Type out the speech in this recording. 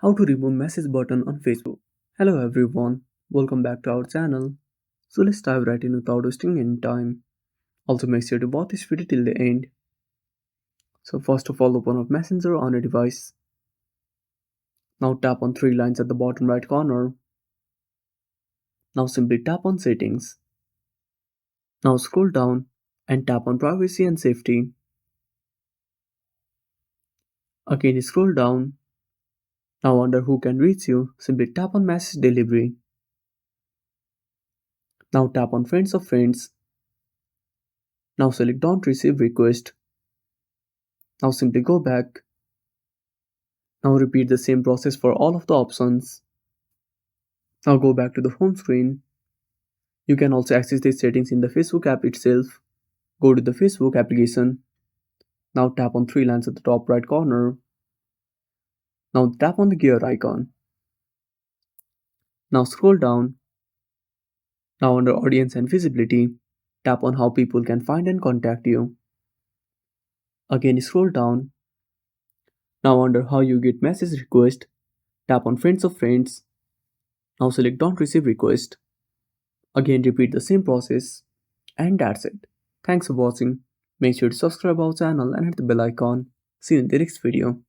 How to remove message button on Facebook. Hello everyone, welcome back to our channel. So let's dive right in without wasting any time. Also make sure to watch this video till the end. So first of all, open up Messenger on a device. Now tap on three lines at the bottom right corner. Now simply tap on settings. Now scroll down and tap on privacy and safety. Again scroll down. Now under who can reach you, simply tap on message delivery. Now tap on friends of friends. Now select don't receive request. Now simply go back. Now repeat the same process for all of the options. Now go back to the home screen. You can also access these settings in the Facebook app itself. Go to the Facebook application. Now tap on three lines at the top right corner. Now tap on the gear icon. Now scroll down. Now under audience and visibility, tap on how people can find and contact you. Again scroll down. Now under how you get message request, tap on friends of friends. Now select don't receive request. Again repeat the same process. And that's it. Thanks for watching. Make sure to subscribe our channel and hit the bell icon. See you in the next video.